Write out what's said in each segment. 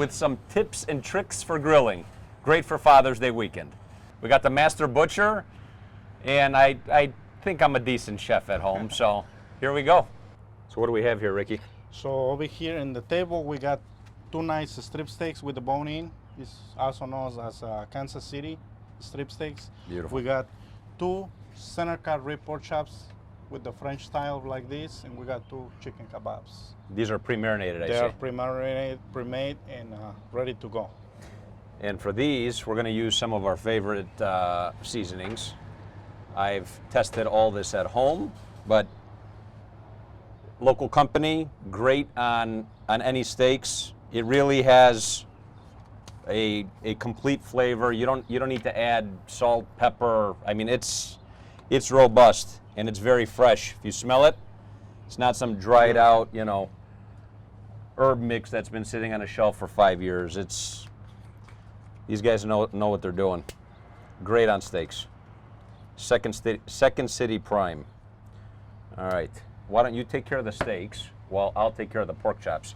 with some tips and tricks for grilling. Great for Father's Day weekend. We got the master butcher, and I think I'm a decent chef at home, so here we go. So what do we have here, Ricky? So over here in the table, we got two nice strip steaks with the bone in. It's also known as Kansas City strip steaks. Beautiful. We got two center cut rib pork chops with the French style like this, and we got two chicken kebabs. These are pre-marinated, I see. They are pre-marinated, pre-made, and ready to go. And for these, we're going to use some of our favorite seasonings. I've tested all this at home, but local company, great on any steaks. It really has a complete flavor. You don't need to add salt, pepper. I mean, it's robust and it's very fresh. If you smell it, it's not some dried out, herb mix that's been sitting on a shelf for 5 years. These guys know what they're doing. Great on steaks. Second City Prime. All right. Why don't you take care of the steaks while I'll take care of the pork chops?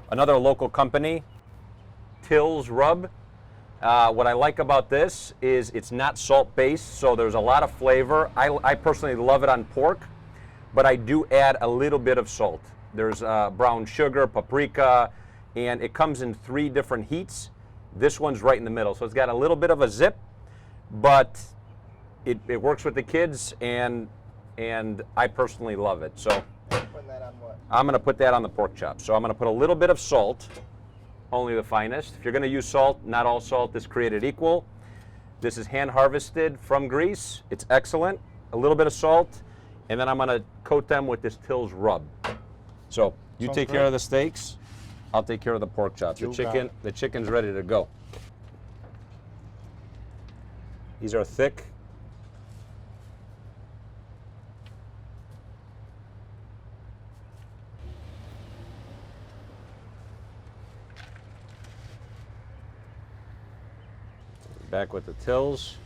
Another local company, Till's Rub. What I like about this is it's not salt-based, so there's a lot of flavor. I personally love it on pork, but I do add a little bit of salt. There's brown sugar, paprika, and it comes in 3 different heats. This one's right in the middle, so it's got a little bit of a zip, but it works with the kids, and I personally love it. So Putting that on what? I'm going to put that on the pork chop. So I'm going to put a little bit of salt, only the finest. If you're going to use salt, not all salt is created equal. This is hand harvested from Greece. It's excellent. A little bit of salt, and then I'm going to coat them with this Till's Rub. So you Sounds take care great. of the steaks. I'll take care of the pork chops. The chicken's ready to go. These are thick. Back with the Tills.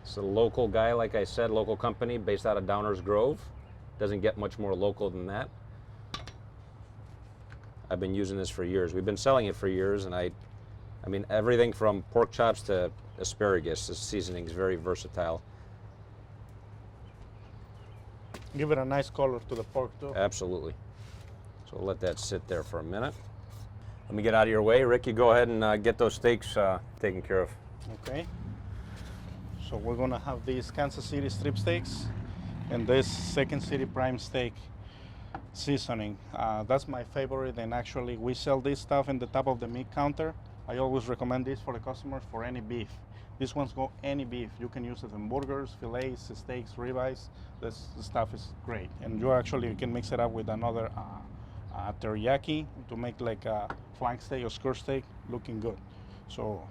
It's a local guy, like I said, local company based out of Downers Grove. Doesn't get much more local than that. I've been using this for years. We've been selling it for years, and I mean, everything from pork chops to asparagus. This seasoning is very versatile. Give it a nice color to the pork too. Absolutely. So we'll let that sit there for a minute. Let me get out of your way. Rick, you go ahead and get those steaks taken care of. Okay. So we're gonna have these Kansas City strip steaks and this Second City Prime steak seasoning. That's my favorite, and actually we sell this stuff in the top of the meat counter. I always recommend this for the customers for any beef. These ones go any beef. You can use it in burgers, fillets, steaks, ribeyes. This stuff is great. And you can mix it up with another teriyaki to make like a flank steak or skirt steak looking good. So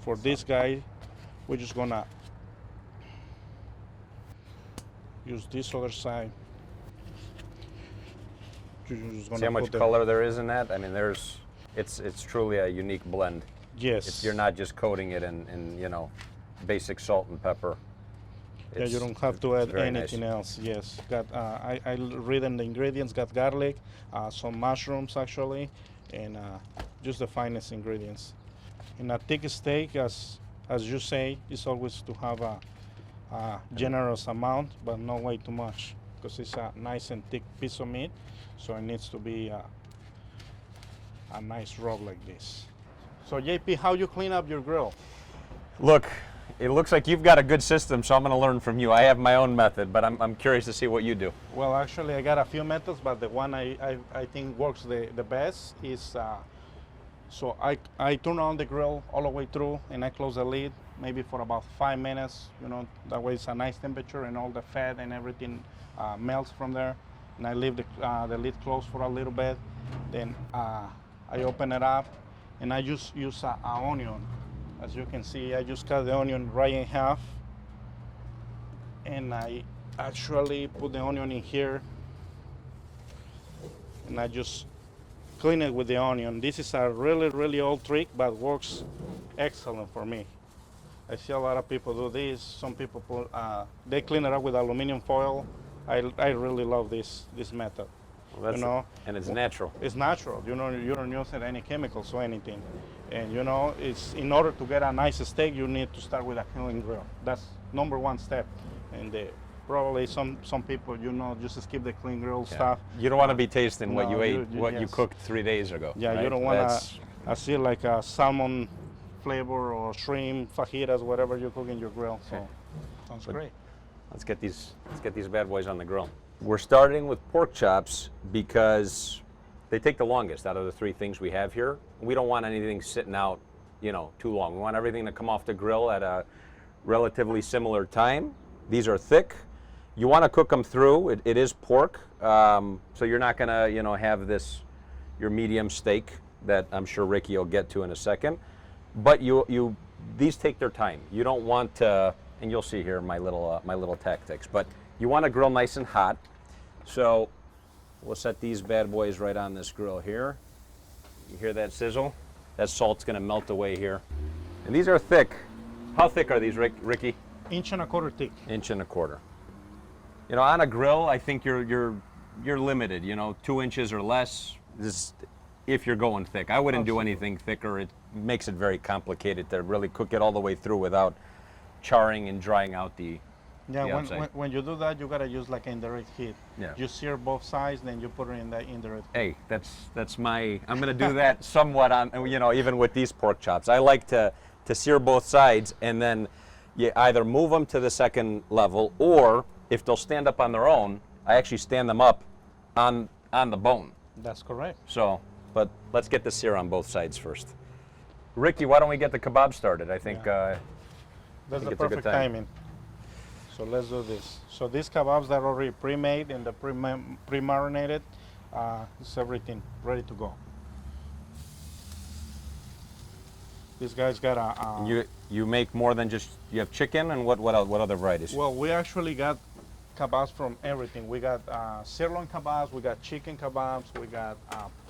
for this guy, we're just gonna use this other side. See how much color there is in that? I mean, it's truly a unique blend. Yes. You're not just coating it in basic salt and pepper. Yeah, you don't have to add anything else. Yes. Got I read in the ingredients. Got garlic, some mushrooms actually, and just the finest ingredients. In a thick steak, as you say, it's always to have a generous amount, but not way too much, because it's a nice and thick piece of meat, so it needs to be a nice rub like this. So JP, how you clean up your grill? Look, it looks like you've got a good system, so I'm going to learn from you. I have my own method, but I'm curious to see what you do. Well, actually, I got a few methods, but the one I think works the best is, so I turn on the grill all the way through, and I close the lid maybe for about 5 minutes. That way it's a nice temperature and all the fat and everything melts from there. And I leave the lid closed for a little bit. Then I open it up, and I just use an onion. As you can see, I just cut the onion right in half, and I actually put the onion in here, and I just clean it with the onion. This is a really, really old trick, but works excellent for me. I see a lot of people do this. Some people they clean it up with aluminum foil. I really love this method. Well, you know. and it's natural. It's natural. You know, you don't use any chemicals or anything. And you know, it's in order to get a nice steak, you need to start with a clean grill. That's number one step. And probably some people, you know, just skip the clean grill stuff. You don't want to be tasting what No, you ate, what you yes. cooked 3 days ago. Yeah, right? you don't want to see like a salmon flavor or shrimp, fajitas, whatever you cook in your grill. So sounds great. Let's get these bad boys on the grill. We're starting with pork chops because they take the longest out of the 3 things we have here. We don't want anything sitting out, you know, too long. We want everything to come off the grill at a relatively similar time. These are thick. You want to cook them through. It is pork, so you're not gonna, you know, have your medium steak that I'm sure Ricky will get to in a second. But these take their time. You don't want to, and you'll see here my little tactics. But you want to grill nice and hot. So we'll set these bad boys right on this grill here. You hear that sizzle? That salt's gonna melt away here. And these are thick. How thick are these, Ricky? 1.25 inches thick. 1.25 inches. You know, on a grill, I think you're limited. You know, 2 inches or less. If you're going thick. I wouldn't do anything thicker. It makes it very complicated to really cook it all the way through without charring and drying out the outside. When you do that, you gotta use like indirect heat. Yeah. You sear both sides, then you put it in the indirect heat. Hey, that's my. I'm gonna do that somewhat on. You know, even with these pork chops, I like to sear both sides, and then you either move them to the second level, or if they'll stand up on their own, I actually stand them up on the bone. That's correct. So, but let's get the sear on both sides first. Ricky, why don't we get the kebab started? I think That's think the it's a good perfect time. timing. So let's do this. So these kebabs that are already pre-made and the pre-marinated, it's everything ready to go. This guy's got a. You make more than just you have chicken and what other varieties? Well, we actually got kebabs from everything. We got sirloin kebabs, we got chicken kebabs, we got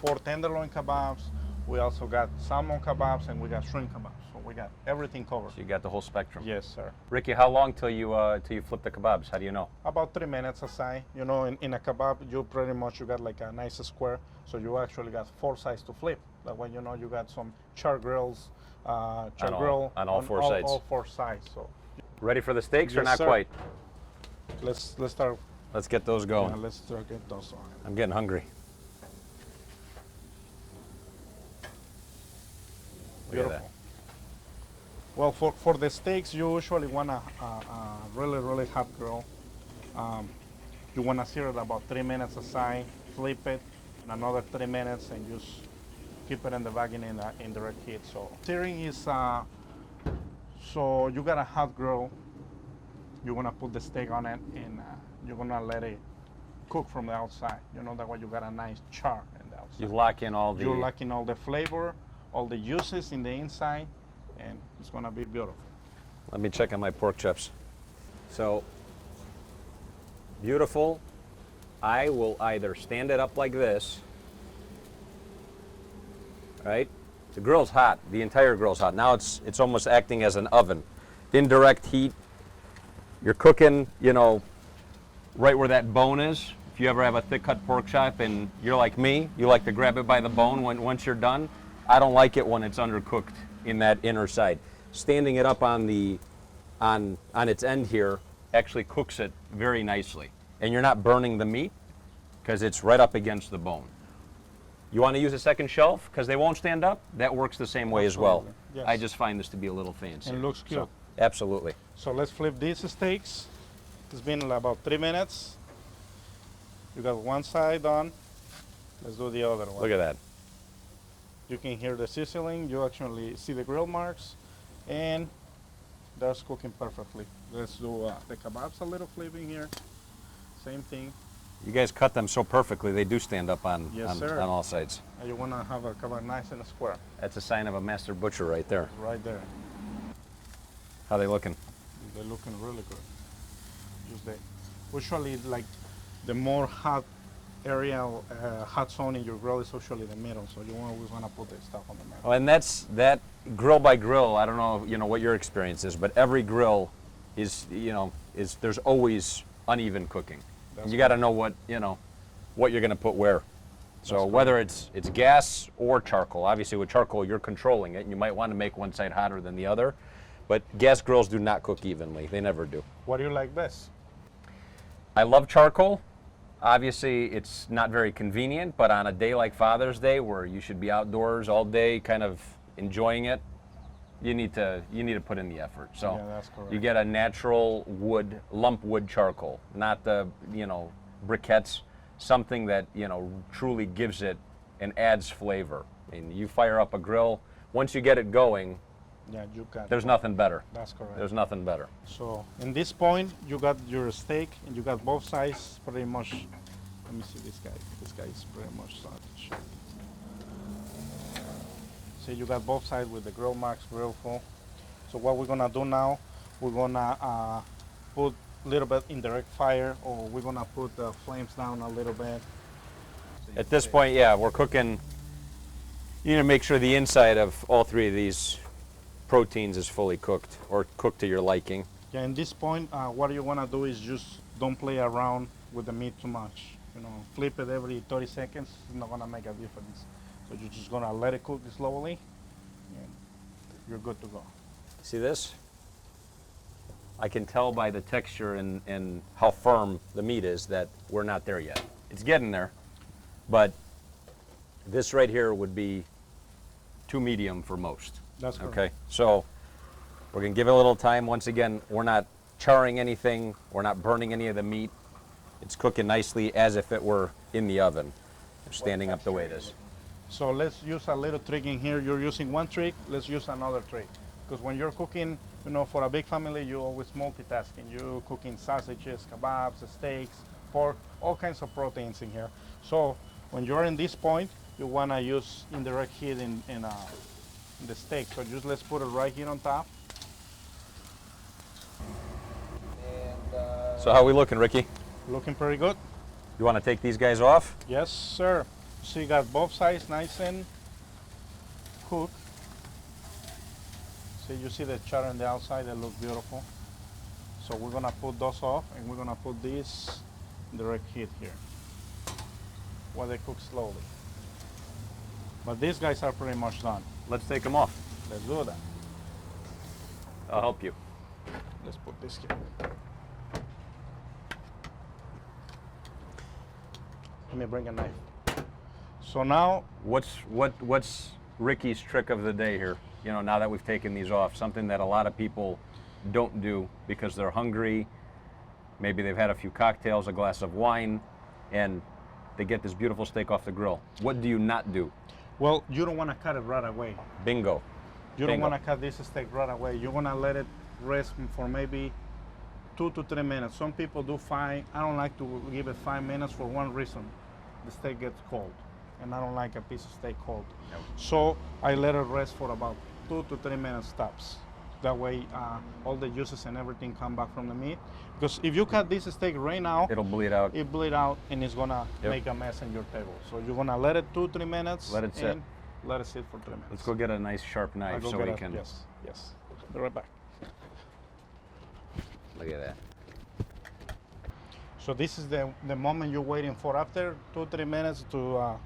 pork tenderloin kebabs. We also got salmon kebabs, and we got shrimp kebabs. So we got everything covered. So you got the whole spectrum. Yes, sir. Ricky, how long till you flip the kebabs? How do you know? About 3 minutes aside. You know, in a kebab, you pretty much got like a nice square. So you actually got 4 sides to flip. That way, you know, you got some char grills, grill on all 4 sides. All 4 sides. So Ready for the steaks or Yes, not sir. quite? let's start. Let's get those going. Let's start get those on. I'm getting hungry. Look at that. Beautiful. Well, for the steaks, you usually want a really, really hot grill. You want to sear it about 3 minutes aside, flip it, and another 3 minutes, and just keep it in the wagon in indirect heat. So searing is, so you got a hot grill. You're going to put the steak on it, and you're going to let it cook from the outside. You know, that way you got a nice char in the outside. You lock in all the. You're locking all the flavor, all the juices in the inside, and it's gonna be beautiful. Let me check on my pork chops. So, beautiful. I will either stand it up like this, right? The grill's hot. The entire grill's hot. Now it's almost acting as an oven. Indirect heat. You're cooking, you know, right where that bone is. If you ever have a thick cut pork chop and you're like me, you like to grab it by the bone once you're done. I don't like it when it's undercooked in that inner side. Standing it up on its end here actually cooks it very nicely. And you're not burning the meat because it's right up against the bone. You want to use a second shelf because they won't stand up? That works the same way as well. Yes. I just find this to be a little fancy. And it looks cute. So, absolutely. So let's flip these steaks. It's been about 3 minutes. You got one side done. Let's do the other one. Look at that. You can hear the sizzling. You actually see the grill marks, and that's cooking perfectly. Let's do the kebabs a little flipping here. Same thing. You guys cut them so perfectly, they do stand up on Yes, sir. all sides. And you want to have a kebab nice and square. That's a sign of a master butcher right there. Right there. How they looking? They're looking really good. Usually, like the more hot area, hot zone in your grill is usually the middle. So you always want to put the stuff on the middle. Oh, and that's that grill by grill. I don't know, what your experience is, but every grill is, there's always uneven cooking. That's You got to know what you're going to put where. So That's whether it's gas or charcoal, obviously with charcoal you're controlling it, and you might want to make one side hotter than the other, but gas grills do not cook evenly. They never do. What do you like best? I love charcoal. Obviously it's not very convenient, but on a day like Father's Day where you should be outdoors all day kind of enjoying it, you need to put in the effort. So Yeah, that's correct. you get a natural wood, lump wood charcoal, not the, briquettes, something that, truly gives it and adds flavor. I mean, you fire up a grill, once you get it going, Yeah, you got. there's nothing better. That's correct. There's nothing better. So in this point, you got your steak, and you got both sides pretty much. Let me see this guy. This guy is pretty much sausage. See, you got both sides with the Grill Max grill full. So what we're gonna do now, we're gonna put a little bit indirect fire, or we're gonna put the flames down a little bit. At this point, yeah, we're cooking. You need to make sure the inside of all three of these proteins is fully cooked or cooked to your liking. Yeah, in this point, what you wanna do is just don't play around with the meat too much. Flip it every 30 seconds. It's not gonna make a difference. So you're just gonna let it cook slowly, and you're good to go. See this? I can tell by the texture and how firm the meat is that we're not there yet. It's getting there, but this right here would be too medium for most. That's correct. Okay, so we're gonna give it a little time. Once again, we're not charring anything, we're not burning any of the meat. It's cooking nicely as if it were in the oven, standing up the way it is. So let's use a little trick in here. You're using one trick, let's use another trick. Because when you're cooking, for a big family, you're always multitasking. You're cooking sausages, kebabs, steaks, pork, all kinds of proteins in here. So when you're in this point, you want to use indirect heat in the steak. So just let's put it right here on top. So how are we looking, Ricky? Looking pretty good. You want to take these guys off? Yes, sir. So you got both sides nice and cooked. So you see the char on the outside, that looks beautiful. So we're gonna put those off, and we're gonna put these direct heat here while they cook slowly. But these guys are pretty much done. Let's take them off. Let's do that. I'll help you. Let's put this here. Let me bring a knife. So now, What's Ricky's trick of the day here? Now that we've taken these off, something that a lot of people don't do because they're hungry. Maybe they've had a few cocktails, a glass of wine, and they get this beautiful steak off the grill. What do you not do? well, you don't want to cut it right away. Bingo. You don't Bingo. want to cut this steak right away. You're gonna let it rest for maybe 2 to 3 minutes. Some people do 5. I don't like to give it 5 minutes for one reason. The steak gets cold, and I don't like a piece of steak cold. Nope. So I let it rest for about 2 to 3 minutes tops. That way, all the juices and everything come back from the meat. Because if you cut this steak right now, It'll bleed out. it bleed out and it's gonna Yep. make a mess in your table. So you're gonna let it 2-3 minutes. Let it sit. and let it sit for 3 minutes. Let's go get a nice sharp I'll knife go so get we a- can. Yes. Be right back. Look at that. So this is the moment you're waiting for. After 2-3 minutes to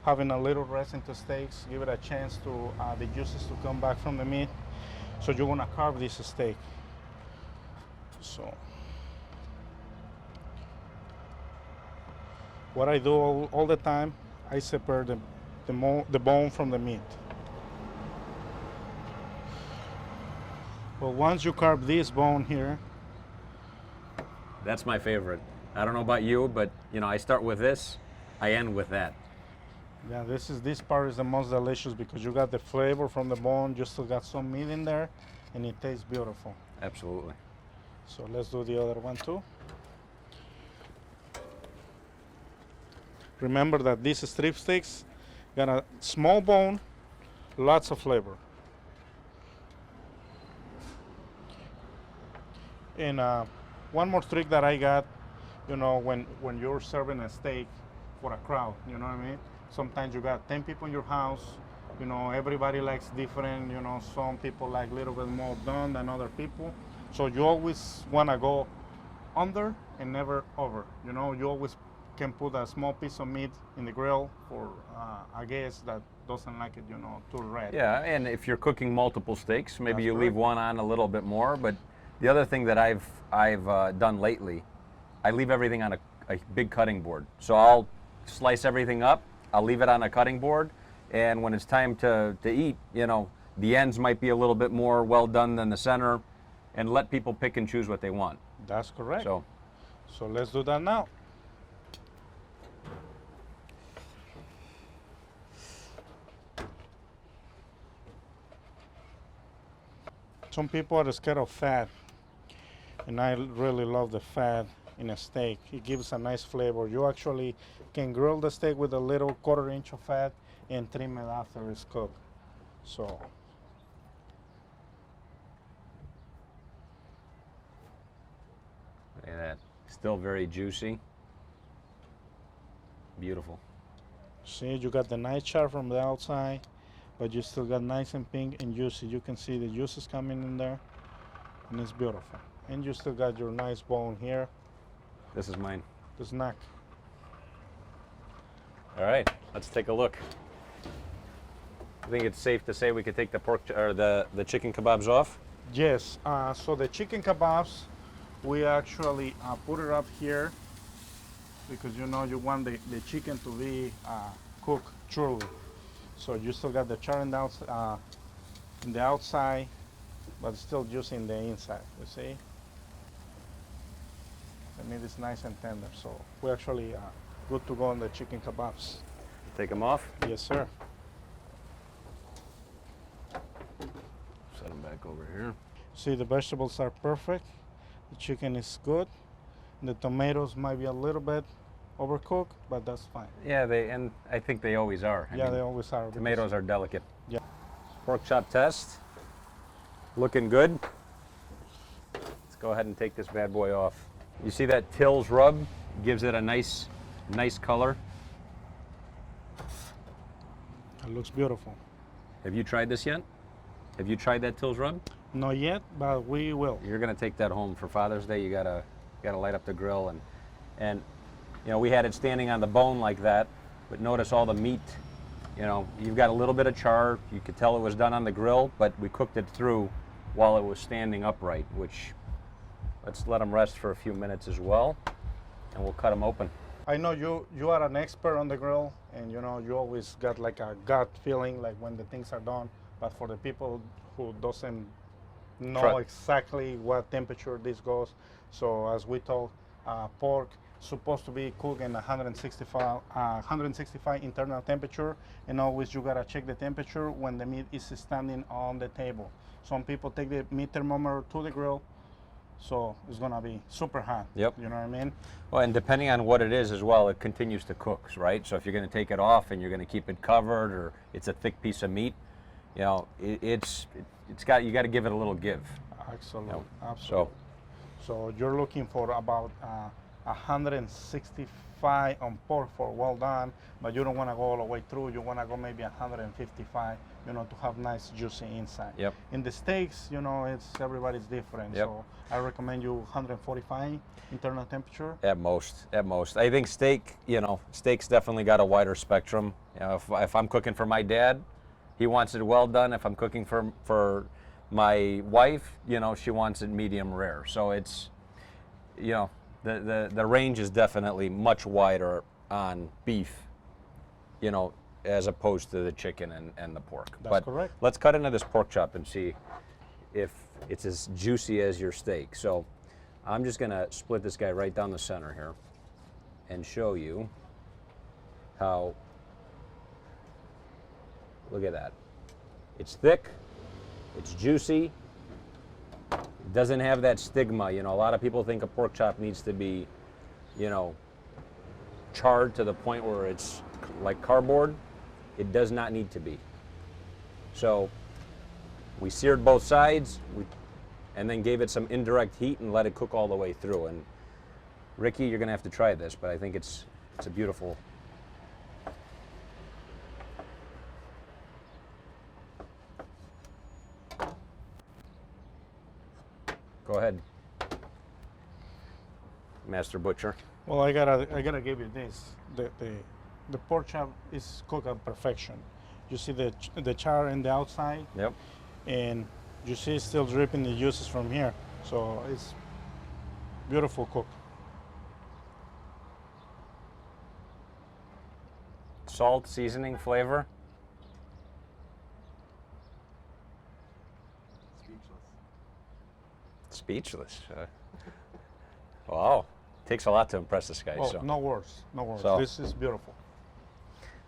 having a little rest into steaks, give it a chance to the juices to come back from the meat. So you're gonna carve this steak. So what I do all the time, I separate the bone from the meat. But once you carve this bone here, That's my favorite. I don't know about you, but I start with this, I end with that. yeah, this part is the most delicious because you got the flavor from the bone, you still got some meat in there, and it tastes beautiful. Absolutely. So let's do the other one too. Remember that these strip steaks got a small bone, lots of flavor. And one more trick that I got, when you're serving a steak for a crowd, you know what I mean? Sometimes you got 10 people in your house, everybody likes different, some people like a little bit more done than other people. So you always want to go under and never over. You always can put a small piece of meat in the grill for a guest that doesn't like it, you know, too red. Yeah, and if you're cooking multiple steaks, maybe That's you leave correct. one on a little bit more. But the other thing that I've done lately, I leave everything on a big cutting board. So I'll slice everything up. I'll leave it on a cutting board, and when it's time to eat, you know, the ends might be a little bit more well done than the center, and let people pick and choose what they want. That's correct. So So let's do that now. Some people are scared of fat, and I really love the fat in a steak. It gives a nice flavor. You actually can grill the steak with a little 1/4 inch of fat and trim it after it's cooked. So look at that, still very juicy, beautiful. see, you got the nice char from the outside, but you still got nice and pink and juicy. You can see the juices coming in there, and it's beautiful. And you still got your nice bone here, This is mine. the snack. All right, let's take a look. I think it's safe to say we could take the pork or the chicken kebabs off. Yes, so the chicken kebabs, we actually put it up here because you know you want the chicken to be cooked truly. So you still got the char in the outside, but it's still juicy in the inside, you see? The meat is nice and tender, so we're actually good to go on the chicken kebabs. Take them off. Yes, sir. Set them back over here. See, the vegetables are perfect. The chicken is good. The tomatoes might be a little bit overcooked, but that's fine. Yeah, and I think they always are. I Yeah, mean, they always are. because- tomatoes are delicate. Yeah. Pork chop test. Looking good. Let's go ahead and take this bad boy off. You see that Till's rub? Gives it a nice color. It looks beautiful. Have you tried this yet? Have you tried that Till's rub? Not yet, but we will. You're gonna take that home for Father's Day. You gotta light up the grill and you know, we had it standing on the bone like that, but notice all the meat. You know, you've got a little bit of char. You could tell it was done on the grill, but we cooked it through while it was standing upright, which, let's let them rest for a few minutes as well, and we'll cut them open. I know you are an expert on the grill, and you know you always got like a gut feeling like when the things are done. But for the people who doesn't know Try- exactly what temperature this goes, so as we told, pork supposed to be cooked in 165 internal temperature, and always you gotta check the temperature when the meat is standing on the table. Some people take the meat thermometer to the grill, so it's gonna be super hot. Yep. You know what I mean? Well, and depending on what it is as well, it continues to cook, right? So if you're gonna take it off and you're gonna keep it covered, or it's a thick piece of meat, you know, you got to give it a little give. Absolutely. Yep. Absolutely. So you're looking for about 165 on pork for well done, but you don't want to go all the way through. You want to go maybe 155, you know, to have nice juicy inside. Yep. In the steaks, you know, everybody's different. Yep. So I recommend you 145 internal temperature. At most. I think steak's definitely got a wider spectrum. You know, if I'm cooking for my dad, he wants it well done. If I'm cooking for my wife, you know, she wants it medium rare. So it's, you know, the range is definitely much wider on beef, you know, as opposed to the chicken and the pork. That's correct. Let's cut into this pork chop and see if it's as juicy as your steak. So I'm just gonna split this guy right down the center here and show you how, look at that. It's thick, it's juicy, it doesn't have that stigma. You know, a lot of people think a pork chop needs to be, you know, charred to the point where it's like cardboard. It does not need to be. So we seared both sides, and then gave it some indirect heat and let it cook all the way through. And Ricky, you're gonna have to try this, but I think it's a beautiful. Go ahead, Master Butcher. Well, I gotta give you this. The pork chop is cooked at perfection. You see the char in the outside, Yep. and you see it's still dripping the juices from here. So it's beautiful cook. Salt, seasoning, flavor. Speechless. Wow. Takes a lot to impress this guy. Oh, so. no words, no words. So- This is beautiful.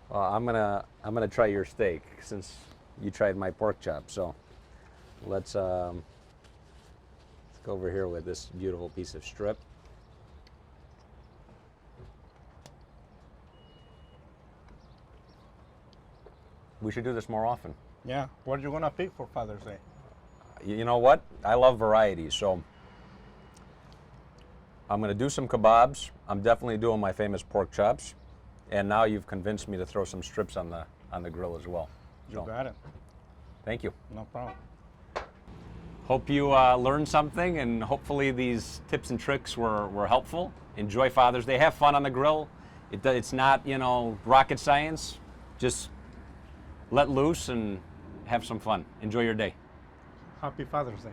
Well, I'm gonna try your steak since you tried my pork chop. So let's go over here with this beautiful piece of strip. We should do this more often. Yeah. What are you gonna pick for Father's Day? You know what? I love variety, so I'm gonna do some kebabs. I'm definitely doing my famous pork chops, and now you've convinced me to throw some strips on the grill as well. You So, got it. thank you. No problem. Hope you learned something, and hopefully these tips and tricks were helpful. Enjoy Father's Day. Have fun on the grill. It's not, rocket science. Just let loose and have some fun. Enjoy your day. Happy Father's Day.